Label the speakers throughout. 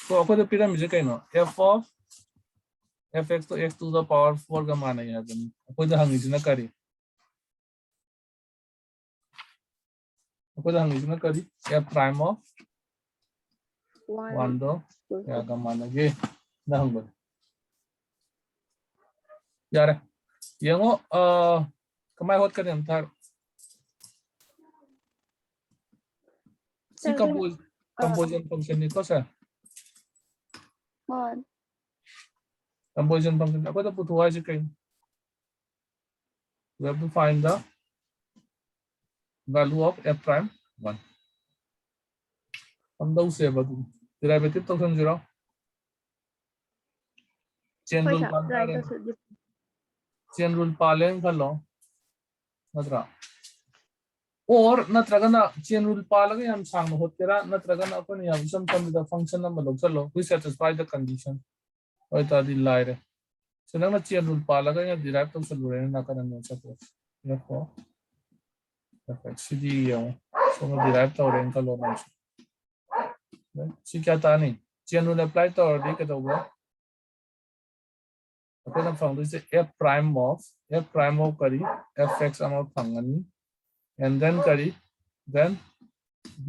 Speaker 1: So ako the pyramid is kaino f of fx to x to the power 4 ka mana ya bani. Ako the hangis na kari. Ako the hangis na kari f prime of 1 do ya ka mana ge na hang bani. Yare. Yango kamay hot ka niyan tar. Si composition function nito sa composition function ako the putuhay si kayo. We have to find the value of f prime 1. हम दो से बदल derivative तो समझो chain rule पालें खालो नत्रा और नत्रगना chain rule पालगे हम सांग होते रहा नत्रगना अपन यहाँ विषम संबंध function नंबर लोग चलो we satisfy the condition और तादी लायरे so ना chain rule पालगे या derive तो सलूरे ना करना नहीं सकते ये को perfect सीधी ये so ना derive तो रेंज का लो ना सी क्या था नहीं chain rule apply तो और दी के तो वो अपन फंक्शन से f prime of करी fx amount function and then kari then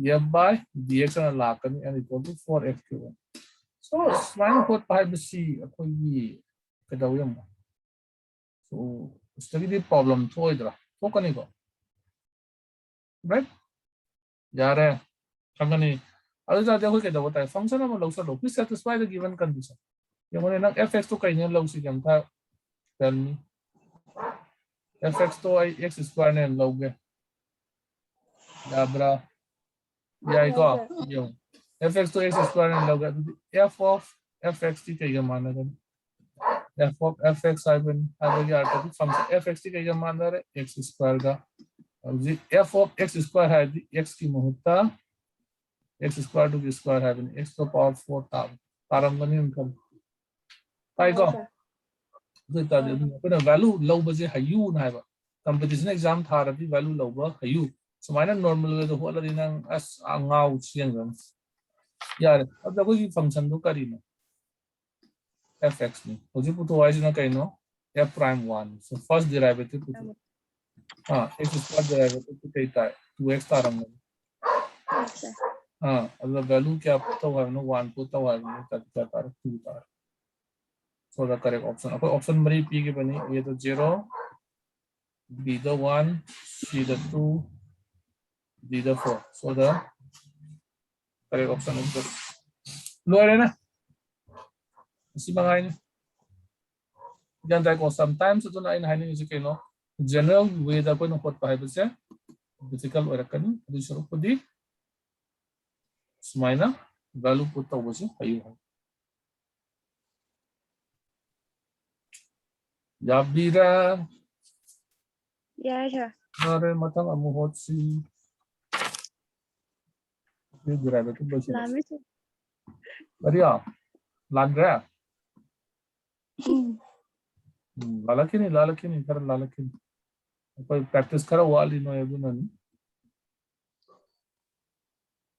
Speaker 1: df by dx and lakani and equal to 4x cubed. So smile hot by the c akoi kadawiyam. So study the problem thoidra thokani ko right yare kangani adu ja dekho kedaw ta function am lo sa lo please satisfy the given condition yamone nang fx to kainyan lo si jam tha tell me fx to I x square ne lo ge Dabra, yeah, go. Yo, fx to x square and log f of fx t का मान है f of fx hyphen यार तो function fx t का मान है x square का और f of x स्क्वायर है x की मुहूर्ता x square to square hyphen x to power 4 ता पारंगनी उनका काय को तो तादे अपना वैल्यू लो बजे हयू ना है कंपटीशन एग्जाम था रही वैल्यू लो बा हयू so minor normal the whole ring as angau chiang yeah अब देखो ये function तो करी ना fx में तो जी पुतो वाइज ना कहीं no f prime 1 so first derivative पुतो हाँ x square derivative तो कहीं था 2x तारंग हाँ अब value क्या पुतो है नो 1 पुतो है नो क्या तार 2 तार so the correct option अब option मरी p के बनी ये तो 0 b the 1 c the 2 D the 4. So the correct option is this. Lower na. Si mga ini. Diyan tayo ko sometimes ito na inahanin niyo kayo no. General way da po nung pot pa ito siya. Difficult or kan. Ito siya po di. Sumay na. Value po ito siya. Ayun. Yabira.
Speaker 2: Yeah, sure.
Speaker 1: Nare matang amuhot si. ये derivative बचे बढ़िया लाल रहा लालकी नहीं कर लालकी कोई practice करो वाली no ये गुना नहीं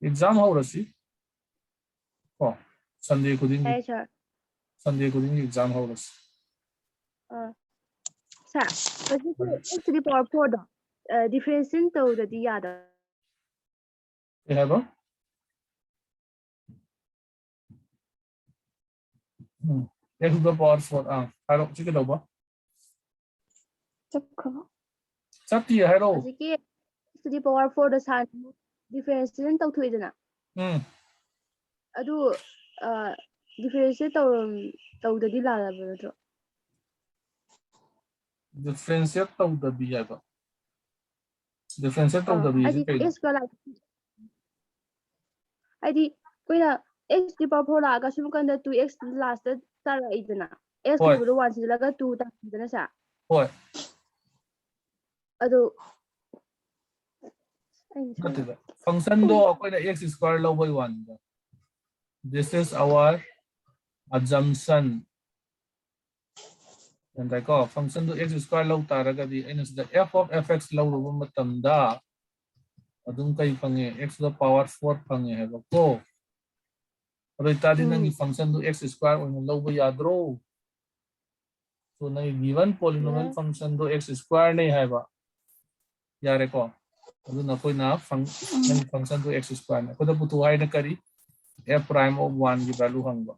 Speaker 1: एग्जाम हो रही ओ संडे को दिन एग्जाम हो रही
Speaker 2: सर बस ये पावर 4 दा डिफरेंशिएट तो ददी याद
Speaker 1: ये है वो x to the power 4 hello chike daw ba chapti hello
Speaker 2: chike x to the power 4 da san differentiation tau thuidana adu differentiate tau dadi la la ba to
Speaker 1: differentiate tau dadi ya ba differentiate tau dadi
Speaker 2: adi x ka la adi koina x to the power 4 la ga sum kan da 2x last tara idana x to the 1 si la ga 2 ta idana sa
Speaker 1: hoy
Speaker 2: ado
Speaker 1: function do koina x square lo by 1 this is our assumption and like function do x square lo taraga di aina sa f of fx lo ro matamda adung kay pangi x to the power 4 pangi hai ko ꯑꯗꯨ ꯑꯣꯏꯇꯥꯔꯗꯤ ꯅꯪꯒꯤ ꯐꯪꯁꯟꯗꯨ x square ꯑꯣꯏꯅ ꯂꯧꯕ ꯌꯥꯗ꯭ꯔꯣ? So ꯅꯪꯒꯤ given polynomial function do x square ꯅꯦ ꯍꯥꯏꯕ ꯌꯥꯔꯦꯀꯣ ꯑꯗꯨꯅ ꯑꯩꯈꯣꯏꯅ ꯅꯪꯒꯤ function do x square ꯅꯦ ꯑꯩꯈꯣꯏꯗ ꯄꯨꯊꯣꯛ ꯍꯥꯏꯅ ꯀꯔꯤ f prime of 1 ꯒꯤ value ꯍꯪꯕ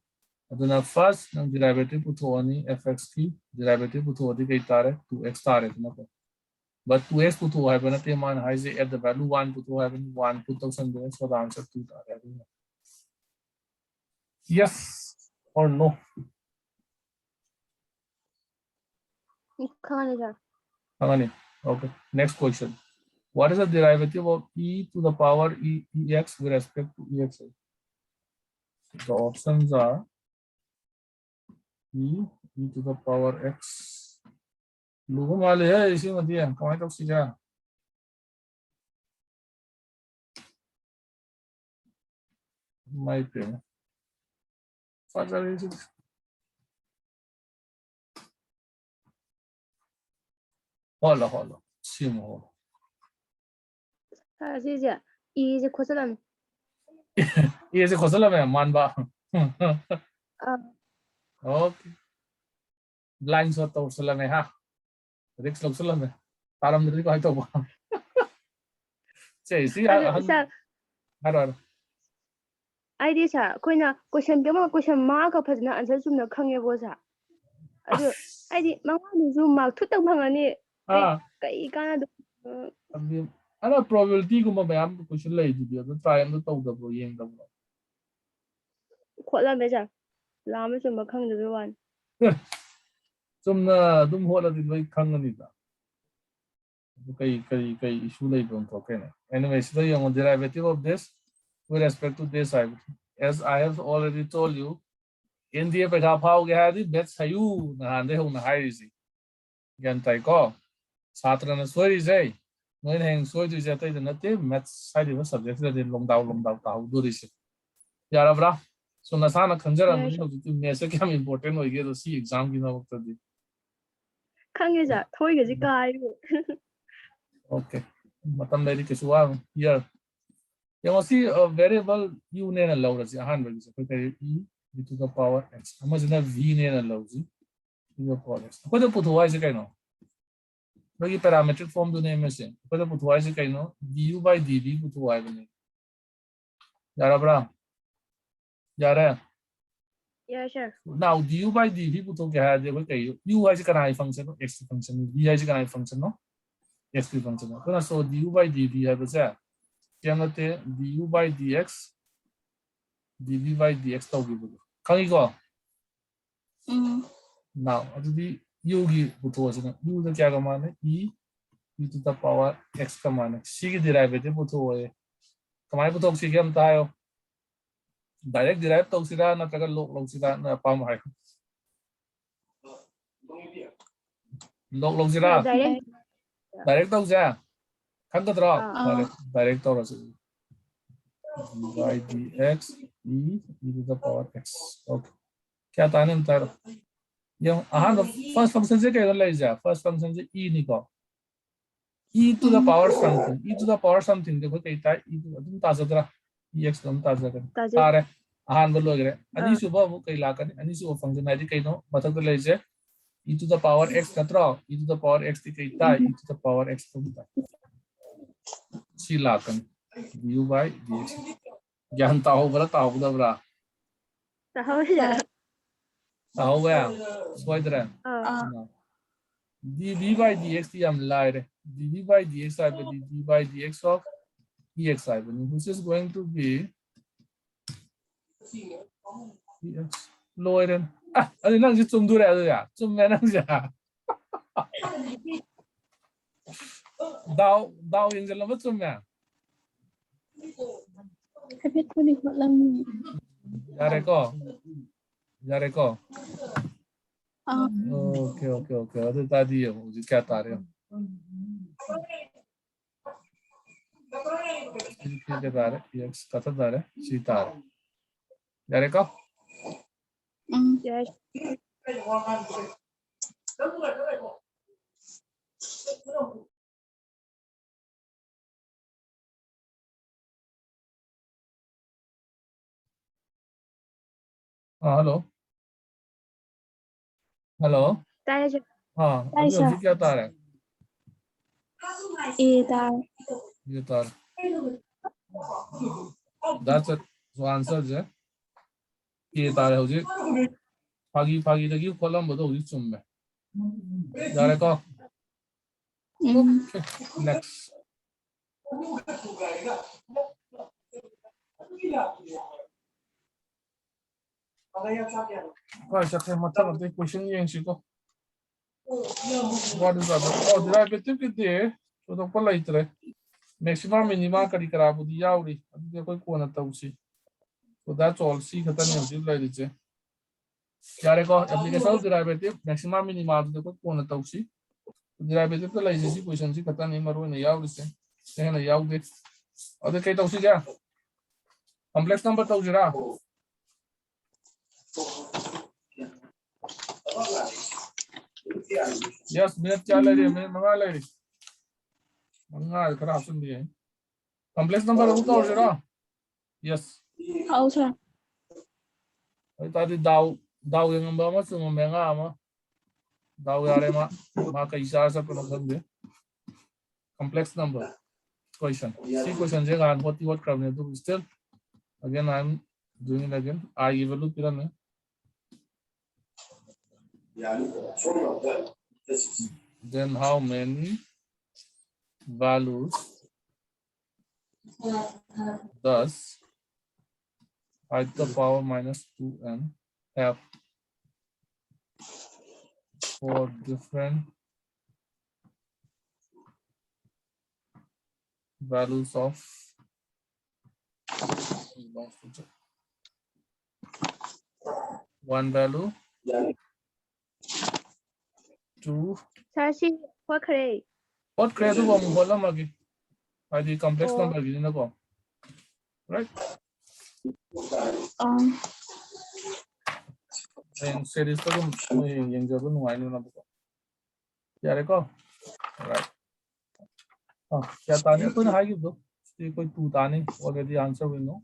Speaker 1: ꯑꯗꯨꯅ first ꯅꯪ derivative ꯄꯨꯊꯣꯛꯑꯅꯤ fx की derivative पुथोदी कई तारे 2x तारे ना को but 2x पुथो है बना ते मान हाई से at the value 1 पुथो है बन 1 put thousand they so the answer 2 तारे yes or no Angani okay next question what is the derivative of e to the power ex with respect to ex the options are e to the power x lugo male hai isi madhiya kamai tak sija my pen father is hola simo
Speaker 2: sije e khosalam
Speaker 1: e se khosalam hai manba okay blind shot to salam hai ha risk log salam hai taram dri ko hai to che si haro
Speaker 2: ꯑꯩꯗꯤ ꯁꯥ ꯑꯩꯈꯣꯏꯅ ꯀꯣꯏꯁꯟ ꯑꯃ ꯀꯣꯏꯁꯟ ꯃꯉꯥꯒ ꯐꯖꯅ answer ꯆꯨꯝꯅ ꯈꯪꯉꯦꯕꯣ ꯁꯥ ꯑꯗꯨ ꯑꯩꯗꯤ ꯃꯉꯥꯗꯨꯁꯨ ꯃꯥꯔꯛ ꯊꯨꯠꯇꯪ ꯐꯪꯉꯅꯤ ꯀꯩ ꯀꯥꯟꯅꯗ
Speaker 1: ꯑꯗꯣ ꯄ꯭ꯔꯣꯕꯦꯕꯤꯂꯤꯇꯤꯒꯨꯝꯕ ꯃꯌꯥꯝ ꯀꯣꯏꯁꯟ ꯂꯩꯗꯨꯗꯤ ꯑꯗꯨ ꯇ꯭ꯔꯥꯏ ꯑꯝꯇ ꯇꯧꯗꯕ꯭ꯔꯣ ꯌꯦꯡꯗꯕ꯭ꯔꯣ
Speaker 2: ꯈꯣꯠꯂꯝꯃꯦ ꯁꯥ ꯂꯥꯝꯕ ꯆꯨꯝꯕ ꯈꯪꯗꯕꯩ ꯋꯥꯅꯤ
Speaker 1: ꯆꯨꯝꯅ ꯑꯗꯨꯝ ꯍꯣꯠꯂꯗꯤ ꯂꯣꯏ ꯈꯪꯒꯅꯤꯗꯀꯩ ꯏꯁꯨ ꯂꯩꯕ ꯊꯣꯛꯀꯦꯅꯦ anyway sida yung derivative of this with respect to this as I have already told you India pe ga phao ge hadi bet sayu na hande hona hairisi gan tai ko satra na sori jai noi heng soi du jatai da nate maths side ba subject da longdao ta hu du ris yara bra so na sana khanjara ni ho tu me se kyam important hoi ge do si exam gi na wakta di
Speaker 2: khangye ja thoi ge ji kai
Speaker 1: okay matam lai ke suwa here you see a variable u ne na law ra si han ba gi ko kai e to the power x amazina v ne na law ji to the power x ko da putu wai se kai no bagi parametric form do ne me se ko da putu wai se kai no du by dv putu wai ba ne yara bra yara
Speaker 2: yeah sure
Speaker 1: now du by dv putu ke ha de ko kai u wai se kana function no x function v wai se kana function no x function no so du by dv ha ba se kyanate du by dx dv by dx tau gi bu kangi ko now adudi u gi putu wa se u da kya ka mane e to the power x ka mane c gi derivative putu wa kamai putu si gam ta yo direct derive tau sira na ta log sira na pa ma hai log sira direct tau ja kan ka dra direct tau ra se by dx e to the power x okay kya ta ne ta yung first function se kaya lai ja first function se e ni ko e to the power something देखो कई ता e to adum ta sadra ex dum ta sadra tare ahan bo logre ani suba bu kai la kan ani suba function ai kai no mathak to lai je e to the power x katra e to the power x ti kai ta e to the power x dum ta si la kan du by dx gyan ta ho bra ta ho ya soidra dv by dx ti am lai dv by dx I by dv by dx of ex I which is going to be ex loiren ani nang ji chum du ra ya chum me nang ja dao yin jala ma chum me
Speaker 3: Habit ko ni ko lang
Speaker 1: yare ko okay adu ta di yo ji kya ta re ke dare ex kata dare si ta yare ko
Speaker 2: yes
Speaker 1: hello. Hello.
Speaker 2: Tayo siya.
Speaker 3: Tayo siya.
Speaker 1: How's it are?
Speaker 3: Ita.
Speaker 1: That's it. So answer is how's it? Pagi the column but how's it? Dareko. Okay, next. Question what is that? Oh, derivative so the maximum minima kari karabudi yauri. So that's all. See application of derivative maximum minima derivative question complex number yes, complex number yes.
Speaker 3: How siya?
Speaker 1: I thought Dow yung number mo sumenga ama. Dow yare ma kaisa sa pronoun complex number question. See question jega what करने तो still again I'm doing it again. I evaluate पिराने. Then how many values does I to the power minus 2n have for different values of one value, two.
Speaker 2: Sashi, what create?
Speaker 1: What create by the complex number right? And series to yung right. Oh, kya tani ko na high do. Hindi ko two tani already answer we know.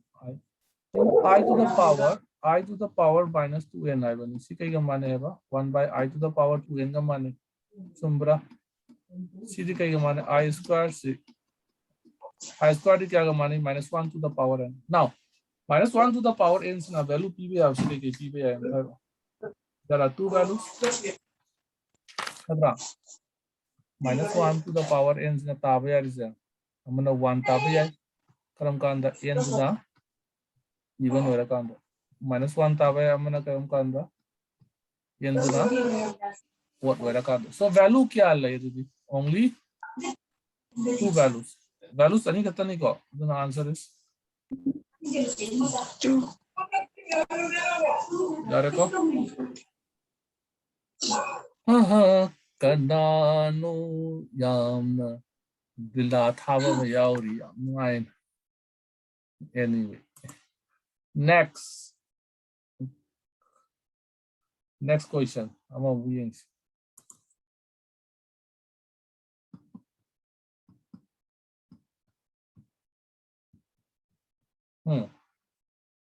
Speaker 1: I to the power minus 2n I bani. इसी कई गमाने है बा 1 by I to the power 2n गमाने. सुम्बरा. सीधी कई गमाने I square से. I square की क्या गमाने minus 1 to the power n. Now minus 1 to the power n से ना value p पे आओ सीधे के p पे आए. There are two values. Kadra. Minus 1 to the power n से ना ताबे यार इसे. हमने 1 ताबे यार. करम कांदा n से ना even where kanda minus 1 tabe amana karam kanda n na what where kanda so value kya lai didi only two values ani katani ko the answer is
Speaker 3: Two.
Speaker 1: Dareko kanano yamna dila thava yauri mine anyway. Next question. I'm a beings.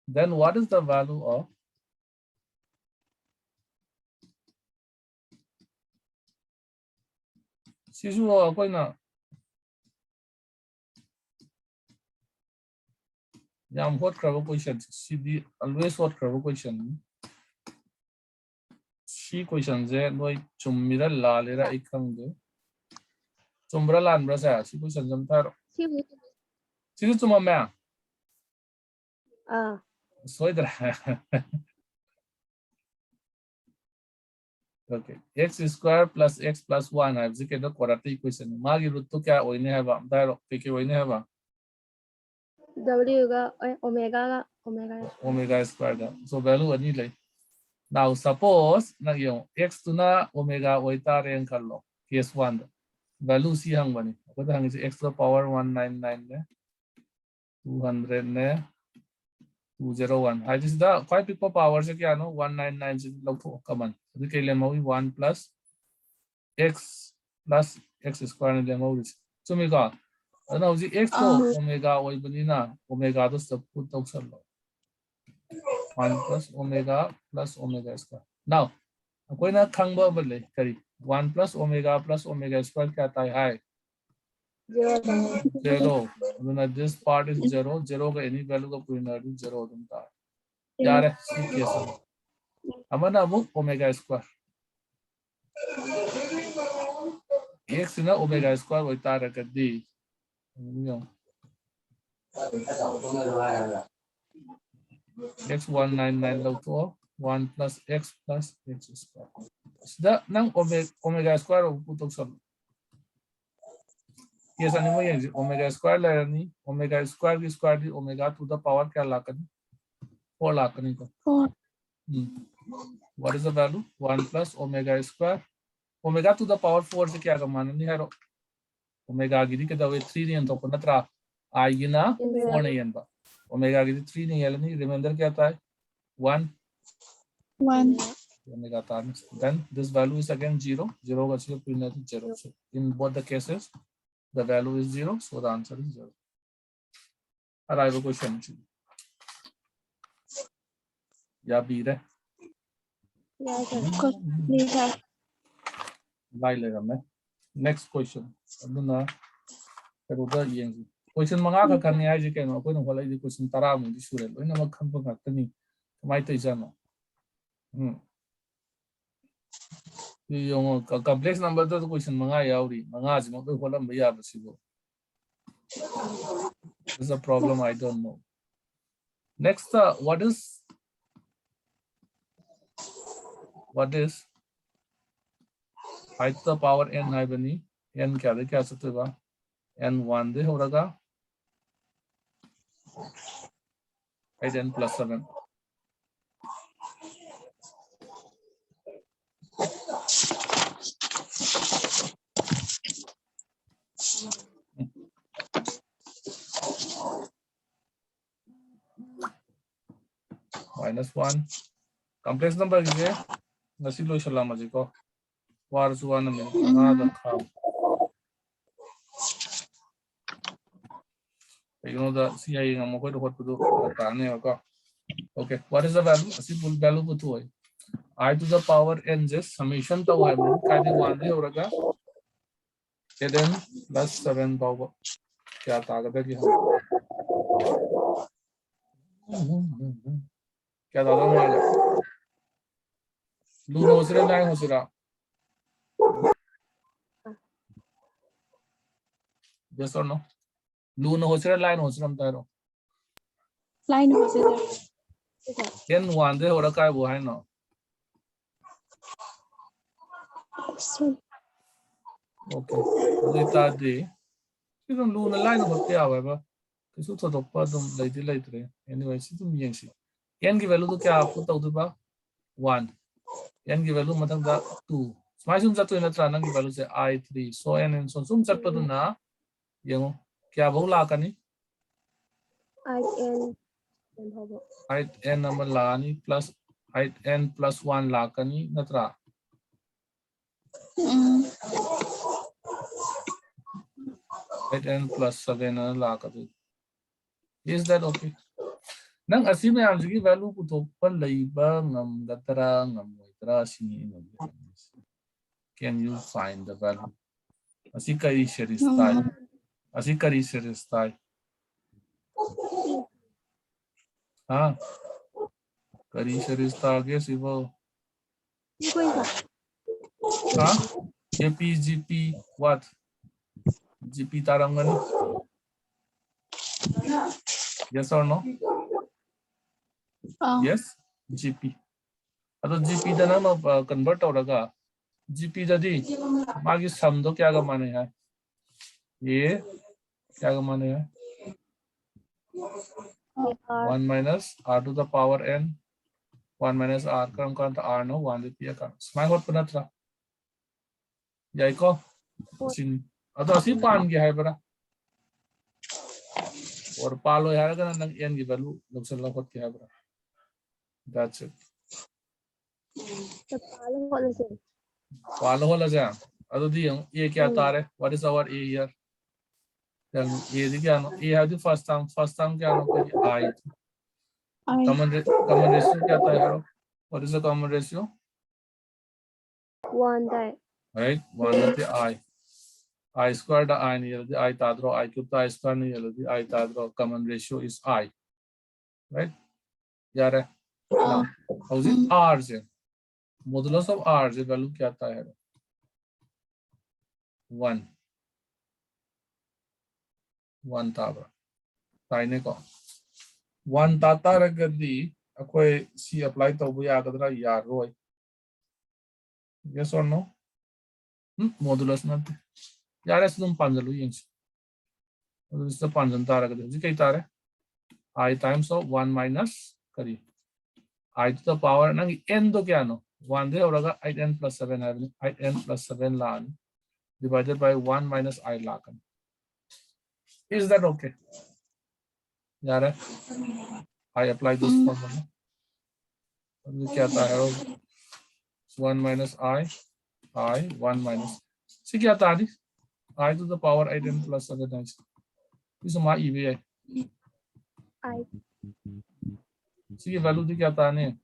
Speaker 1: Then what is the value of Sisu koi na yam hot crab question. CD always hot crab question. She question je noi chumira la lera ikang de. Chumbra lan bra sa she question jam thar. Sisu chuma me. Soidra. Okay. X square plus x plus 1 I have the quadratic equation. Magi root to kya oine hai ba? Dai ke oine hai ba?
Speaker 2: W ga omega
Speaker 1: square ga. So value ani lai. Now suppose na yung x to na omega oita ren karlo. Case 1. Value si hang bani. Ako hang is x to the power 199 ne. 200 ne. 201. I just the 5 people power se kya no 199 se log to common. So ke liye mo 1 plus x square ne liye mo is. So me ka ano ji x to omega oi bani na omega to sab put to sab lo. 1 plus omega square. Now, कोई ना खंगबा बले करी 1 plus omega square क्या आता है? 0. This part is 0. 0 का any value का कोई ना 0 होता है. यार है सी केस. हमारा अमुक omega square. X ना omega square होता है कर दी. X 199 लोग तो 1 plus x square. Sida nang omega square putok सब. Yes, ani mo yan omega square lerani omega square की square the omega to the power क्या लाकनी 4 लाकनी को.
Speaker 3: 4.
Speaker 1: What is the value? 1 plus omega square. Omega to the power 4 से क्या कमाना नहीं है रो. Omega गिरी के दवे 3 नहीं तो पन्ना त्रा आई ना 4 नहीं है बा. Omega गिरी 3 नहीं है नहीं remainder क्या आता है 1.
Speaker 3: 1.
Speaker 1: Omega times. Then this value is again 0. 0 का सिर्फ कोई नहीं 0. So in both the cases, the value is 0. So the answer is 0. और I have a question. या B रे.
Speaker 3: Yes,
Speaker 1: लाई लेगा मैं. Next question. अब ना करो तो ये question मंगा का करने आए जिके ना कोई ना बोला ये question तारा मुझे शुरू है. लोग ना मग खम पका तनी माइट इज़ा ना. yung complex number to question mga yauri mga mo ko lang bayab siguro. This is a problem I don't know. Next, what is I to the power n है बनी n क्या सकते बा n 1 दे हो रहा 8n plus 7. -1 complex number is nasi lo shala maji ko war suwan me na kha you know the ci ngam ko do hot do ta ne ko. Okay, what is the value? Asi full value putu hoy I to the power n just summation to hai me ka di 1 de ho raga 8n plus 7 power क्या ताकत है कि हम क्या दादा मार लूनो होसरे लाइन होसरा yes or no लूनो होसरे लाइन होसरम तारो
Speaker 3: line was it?
Speaker 1: n 1 दे हो रखा है वो है ना okay तो इतना दे फिर हम लूनो लाइन होते आवे बा किसी तो दोपहर तुम लाइट रहे anyway सी तुम ये सी n की वैल्यू तो क्या आपको तो उधर बा 1 n की वैल्यू मतलब दा 2 स्माइल सुन जाते हैं ना ट्रांस की वैल्यू से I 3 so n and so सुन सकते हो ना ये वो क्या बहु लाका नहीं height n नंबर लानी plus height n plus 1 Laka नहीं नत्रा height n plus 7 लाका तो is that okay nang asi में आप जी वैल्यू को तो पर लाइबा ngam गतरा ngam मोइतरा सिनी ngam can you find the value asi kari series style हाँ करी शरीस्ता आगे सिवो हाँ GP what GP तारंगन yes or no yes GP अतो GP दा ना convert हो रहा GP दा दी मागी सम दो क्या का माने है ये क्या का माने है 1 minus r to the power n 1 minus r करम करम तो r नो 1 दिया कर स्माइल होत पना था याई को सिन अतो असी पान गया है बरा और पालो यार का नंग n की वैल्यू नुकसान लगत क्या है बरा that's it पालो होला जा अतो दी ये क्या तार है what is our a here then a दी क्या नो a है दी first term क्या नो कोई I
Speaker 3: I.
Speaker 1: common ratio क्या आता है यारो? What is the common ratio?
Speaker 2: 1 die.
Speaker 1: Right, 1 at the I squared the I near the I tadro I cube the I square near the I tadro common ratio is I. Right? Yeah. Now, how's it R? Modulus of R value क्या आता है? 1 tabra. Taine ko 1 tata ragadi akoi si apply taubu yagadra yaroi. Yes or no? Modulus not. Yares dum panjalu yings. This is the panjanta ragadi. Ji tare I times of 1 minus kari. I to the power nang n do kya no? 1 de horaga I n plus 7 having I n plus 7 lan divided by 1 minus I lakan. Is that okay? Yeah, I apply this formula. क्या आता है? 1 minus I 1 minus. See क्या आता है? I to the power 8n plus 7 times. This is my EVA.
Speaker 2: I.
Speaker 1: See value दी क्या आता है?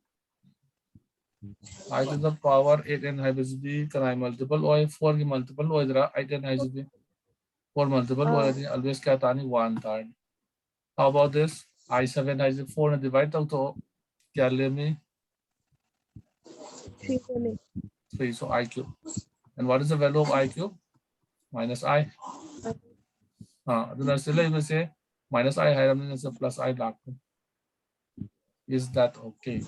Speaker 1: I to the power 8n है basically can I multiple or 4 की multiple or इधर 8n है basically 4 multiple or always क्या आता है? 1 था. How about this? I7 है 4 ने divide तो क्या ले में? 3, so I cube. And what is the value of I cube? Minus I. Then say minus I higher plus I dark. Is that okay?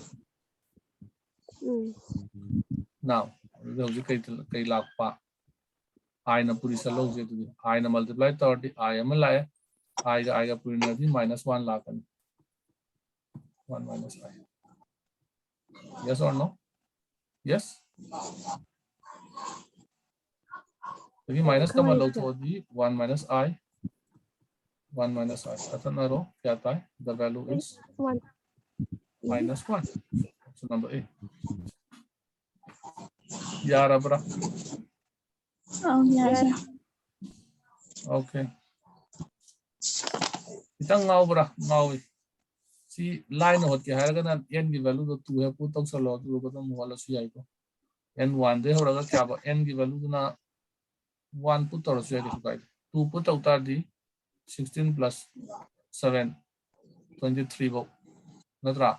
Speaker 1: Now, I na puri salo I na multiply 30 I am a lie. I got puri minus 1 lakh. 1 minus I. Yes or no? Yes. If you minus come along to the 1 minus I. 1 minus I. That's another. The value is
Speaker 2: 1
Speaker 1: minus 1. So number A. Yara bra.
Speaker 3: Oh, yes.
Speaker 1: Okay. Itang ngau bra ngau. See line hot ke hara kana n की value तो 2 है put तक सलो तो को तो मोला सी आई को n 1 दे होगा क्या बा n की value ना 1 put तो सी आई को 2 put उतार दी 16 plus 7 23 वो नत्रा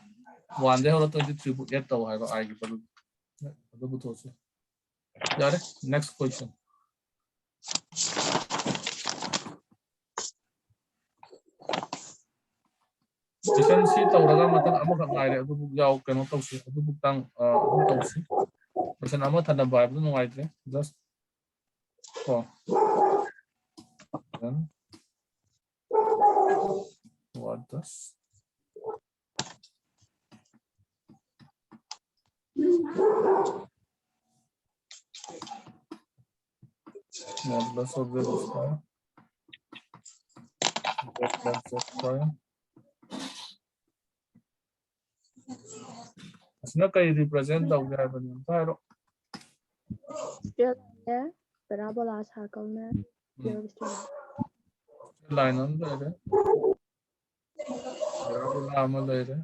Speaker 1: 1 दे होगा 23 put 8 तो है को आई की value तो put हो से यार next question question si tawraga matang amo ka ngai adu buk yaw kano tawsi adu buk tang adu tawsi question amo thana ba adu ngai tre just then what does modulus of z square plus z square इसमें कई represent हो गया है बनता है
Speaker 2: parabola circle में
Speaker 1: line हम ले रहे parabola हम ले रहे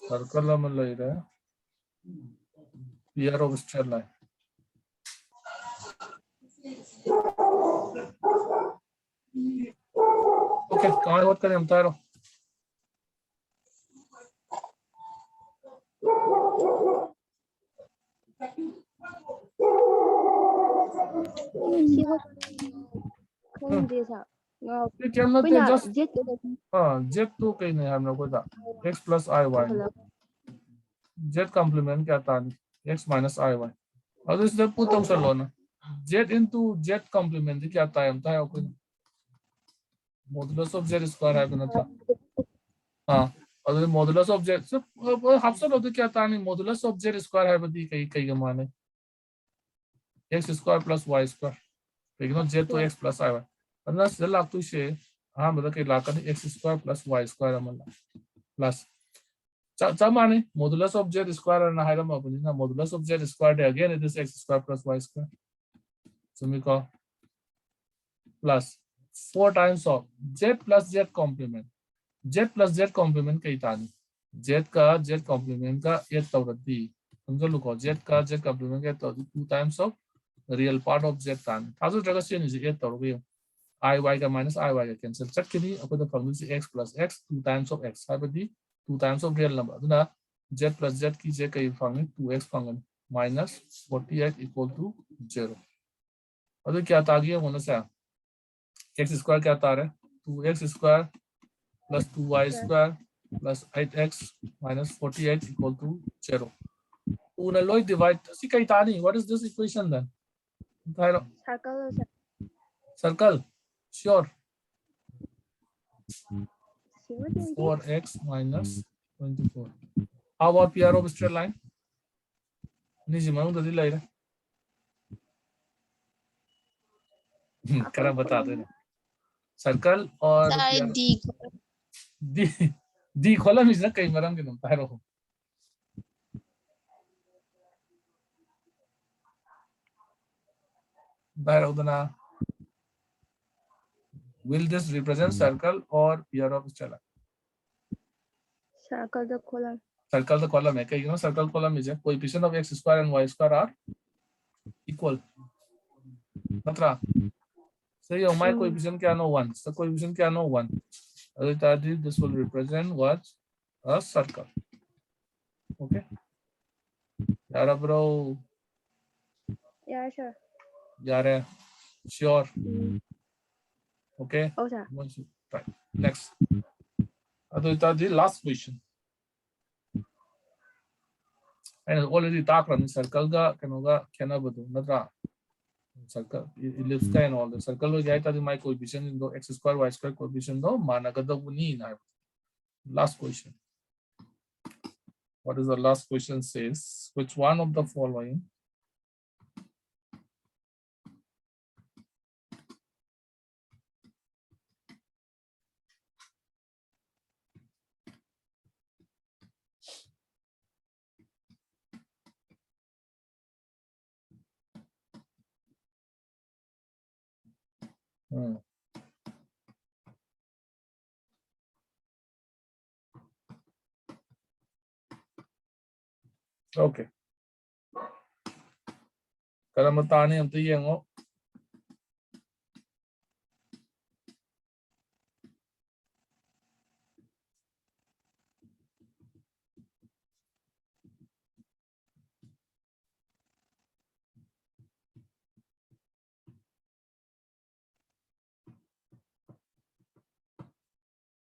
Speaker 1: सर्कल हम ले रहे pair of straight line okay कहाँ बात करें हम तारो just z तो कहीं नहीं हम लोग को था x plus i y z complement क्या था x minus i y और इससे पुट आउट लो ना z into z complement क्या था हम था कोई modulus of z square है ना था हाँ और modulus of z सब हाफ होते क्या था नहीं modulus of z square है बदी कई कई माने x square plus y square लेकिन z तो x plus i y अन्ना से लाख तो इसे हाँ मतलब कि लाख का x square plus y square हमारा plus चा माने modulus of z square ना है ना अपनी ना modulus of z square है again it is x square plus y square so we call plus 4 times of z plus z complement z plus z complement kay tani z ka z complement ka 8 tawrati समझलो को z का z complement के तो 2 times of the real part of z tan आजो जगह से नहीं 8 तौरगे I y का minus I y का cancel चट के नहीं अपन तो function x plus x 2 times of x है बदी 2 times of real number तो ना z plus z की z का ये function 2x function minus 48 equal to 0 और क्या आता गया होने से x square क्या आता है 2x square plus 2y square plus 8x minus 48 equal to 0 una loy divide si kay tani what is this equation then
Speaker 2: circle sir.
Speaker 1: circle sure
Speaker 2: See what do we get?
Speaker 1: 4x minus 24 how about PR of straight line ni si manong dadi lai kara bata do circle or
Speaker 3: Sir,
Speaker 1: d column is na kay maram kinum pero will this represent circle or PR of straight line?
Speaker 2: Circle the column.
Speaker 1: Circle the column है you know circle column is a coefficient of x square and y square are equal natra say your my coefficient क्या no 1 so coefficient क्या no 1 this will represent what a circle okay यार bro
Speaker 2: Yeah, sure.
Speaker 1: यार sure okay
Speaker 2: Oh, sir.
Speaker 1: right next the last question and already talked on circle ga kanoga kenabadu natra circle ellipse ka and all the circle lo jai ta my coefficient in the x square y square coefficient no managada buni na last question what is the last question says which one of the following okay kalamatani am yengo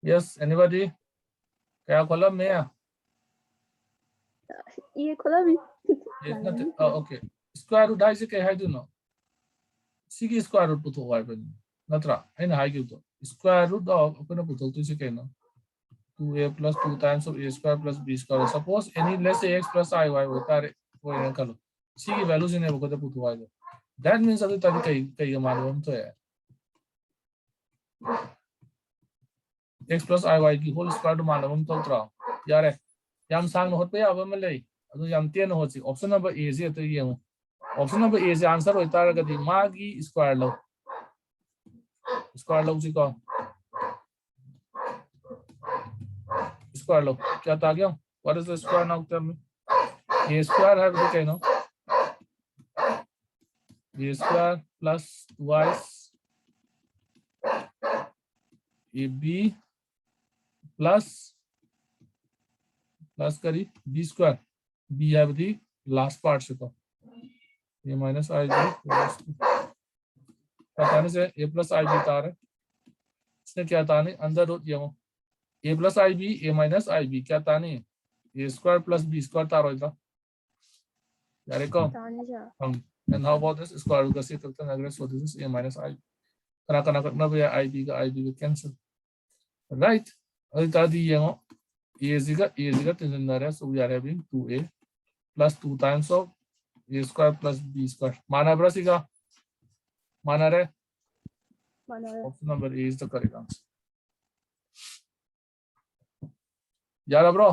Speaker 1: yes anybody kaya column में है
Speaker 2: ये खोला भी
Speaker 1: okay square root है क्या है दोनों सिगी square root पुतो हुआ है बनी नत्रा है ना है क्यों तो square root of अपने पुतो तो इसे क्या ना 2a plus 2 times of a square plus b square suppose any let's say x plus iy होता है वो ये करो सिगी values इन्हें वो कहते पुतो हुआ है that means अभी तक कई मालूम तो है x plus iy की whole square to मालूम तो उतरा यार है याम सांग होते हैं अब हम ले अदु याम तीन हो ची ऑप्शन नंबर ए से तो ये ऑप्शन नंबर ए से आंसर होता है कदी मागी स्क्वायर लो जी को स्क्वायर लो क्या था क्या what is the square now tell me a square है तो क्या no a square plus twice ab plus करी b square b have the last part से तो a minus ib पता नहीं से a plus ib तार है इसने क्या था नहीं अंदर रूट ये a plus ib a minus ib क्या था नहीं a square plus b square तार होता यार को and how about this square root का से तक अगर so this is a minus ib कना करना भी ib का cancel right अभी तादी ये a zika tension so we are having 2a plus 2 times of a square plus b square mana bra sika mana re option number a is the correct answer yara bro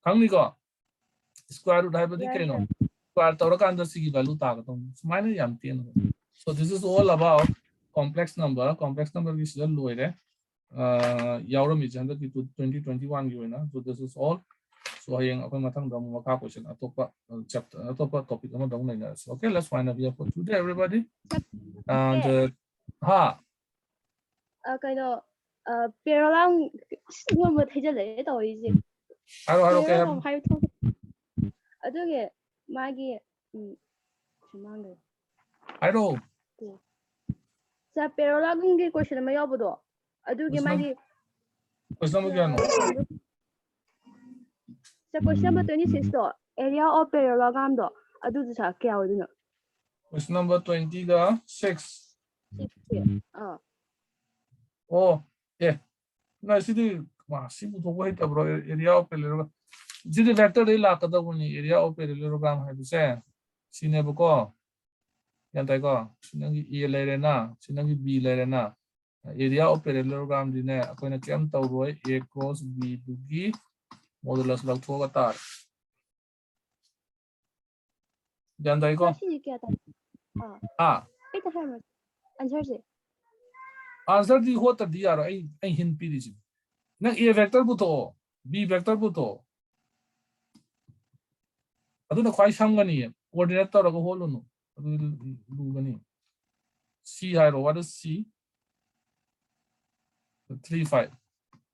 Speaker 1: khangni ko square root hai badi kaino square tawra ka andar sigi value ta ga tom sumaina yam ten so this is all about complex number ki sida loire yauram is under 2021 so this is all so hayang akoy mathang dam maka question atopa chapter atopa topic ama dong na okay let's find a here for today everybody and ha
Speaker 2: kaido parallel ꯁꯤꯒꯨꯝꯕ ꯊꯩꯖꯜꯂꯛꯑꯦ ꯇꯧꯔꯤꯁꯦ
Speaker 1: haro okay
Speaker 2: parallel ꯍꯥꯏꯕ ꯊꯣꯛ ꯑꯗꯨꯒꯤ ꯃꯥꯒꯤ ꯁꯨꯃꯥꯡꯗ
Speaker 1: haro
Speaker 2: ꯁꯥ parallelꯒꯤ question ꯑꯃ ꯌꯥꯎꯕꯗꯣ ꯑꯗꯨꯒꯤ ꯃꯥꯒꯤ
Speaker 1: question number kya no
Speaker 2: ꯁꯥ question number 26 ꯗꯣ area of parallelogram ꯗꯣ ꯑꯗꯨꯗꯨ ꯁꯥ ꯀꯌꯥ ꯑꯣꯏꯗꯣꯏꯅꯣ
Speaker 1: question number 20 ga 6 oh yeah na sidi ma sibu thobo hitabro area of parallelogram sidi vector dei lakadabuni area of parallelogram haibise sinebako yantai ko sinangi a lerena sinangi b lerena area of parallelogram dine akoina kem tawroi a cross b dugi modulus lauthoga tar yantai ko
Speaker 2: ꯁꯤꯗꯤ ꯀꯌꯥ ꯇꯥꯏ ꯑꯩ ꯍꯥꯏꯔꯣ ꯑꯟꯁꯔꯁꯦ
Speaker 1: answer di hota di yaro ai hin piri ji nang a vector buto b vector buto aduna khwai samgani coordinate tawraga holunu adu lugani c hairo what is c 3 5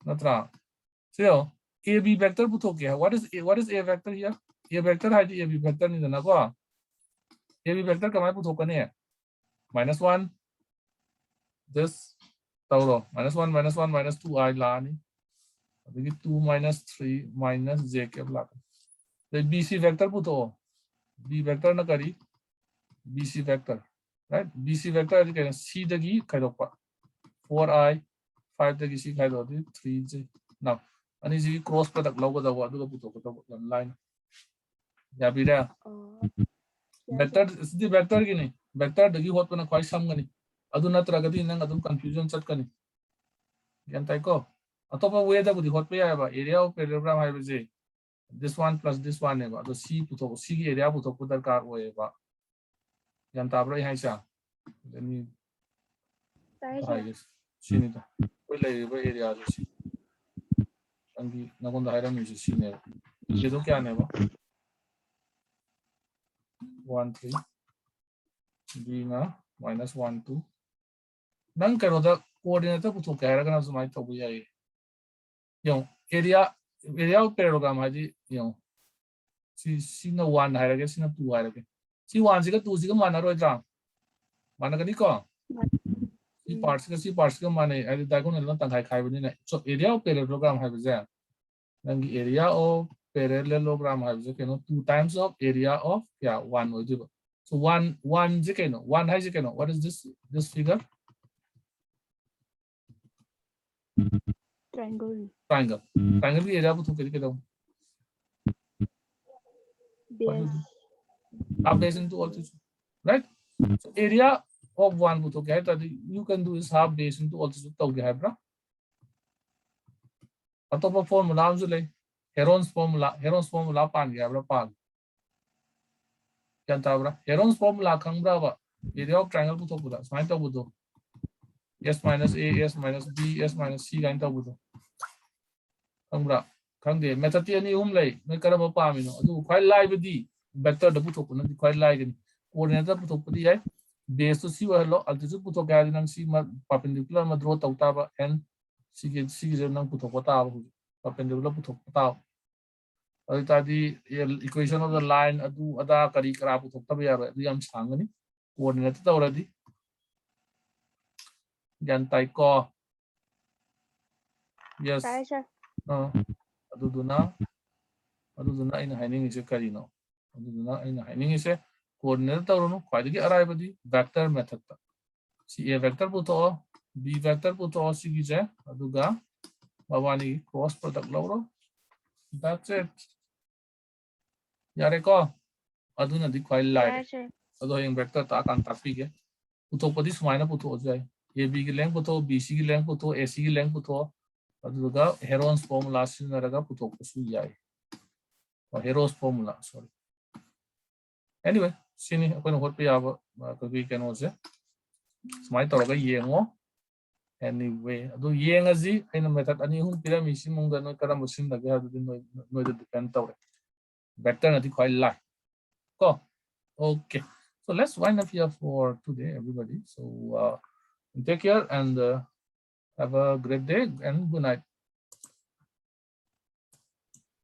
Speaker 1: natra so ab vector buto ke what is a vector here a vector hai ab vector ni na ko ab vector kamai buto kane -1 this tawro -1 -2 I la ni adigi 2 -3 - j ke bla the bc vector buto b vector na kari bc vector right bc vector is c dagi khaidokpa 4i 5 dagi c khaido 3j now ani ji cross product logo da wa buto ko line ya bira vector is the vector ki ni vector dagi hot na khwai sam gani adu natragadi nang adum confusion chat kani yantai ko atopa way da budi hot pe ya ba area of parallelogram hai bije this one plus this one ne ba so c puto c ki area puto ko darkar hoye ba yanta bro hai sa ni yes sini da koi lai ba area jo si angi nagon da hairam ni si ne ye do kya ne ba 1 3 b na -1 2 nang karo da coordinate puto ka ra kana sumai to bu yai yo area of parallelogram haji yo si na 1 hairage si na 2 hairage si 1 si ga 2 si ga mana roi dra mana gani ko si parts ga mana ai diagonal na tang khai khai bani na so area of parallelogram hai baje nang area of parallelogram hai baje keno 2 times of area of 1 oi diba so 1 je keno 1 hai je keno what is this figure triangle ki area bu thuk ke do half base into all this right so area of 1 bu thuk hai that you can do is half base into all this to ge hai bra atopa formula am le Heron's formula pan ge bra pan kan ta bra Heron's formula khang bra ba area of triangle bu thuk bra smile to bu do s minus a s minus b s minus c gain to bu do khang de method ni lei noi karaba pa mi no adu khwai lai bdi vector da puthok na khwai lai gani coordinate da puthok pdi hai base to c wa lo altitude puthok ga nang c ma perpendicular ma draw tau ta ba n c ge nang puthok ta ba perpendicular puthok ta adu ta di equation of the line adu ada kari kara puthok ta ba ya adu yam sangani coordinate ta already gantai ko yes aduduna aina haining is karino aduduna aina haining is coordinate tawrunu khwaidagi araibadi vector method ta si a vector puto b vector puto si gi je aduga babani cross product lawro that's it yare ko aduna di khwai lai ado hing vector ta kan tapi ge puto padi sumaina puto jai a b gi length puto b c gi length puto a c gi length puto aduga Heron's formula sinaraga putok su yai or Heron's formula sorry anyway sini ako hot pe ya ko gi ken ose smai to ga yengo anyway adu yengazi aina method ani hum pyramid simungda no karam sin da ga du no depend tawre better na di quite like ko okay so let's wind up here for today everybody so take care and have a great day and good night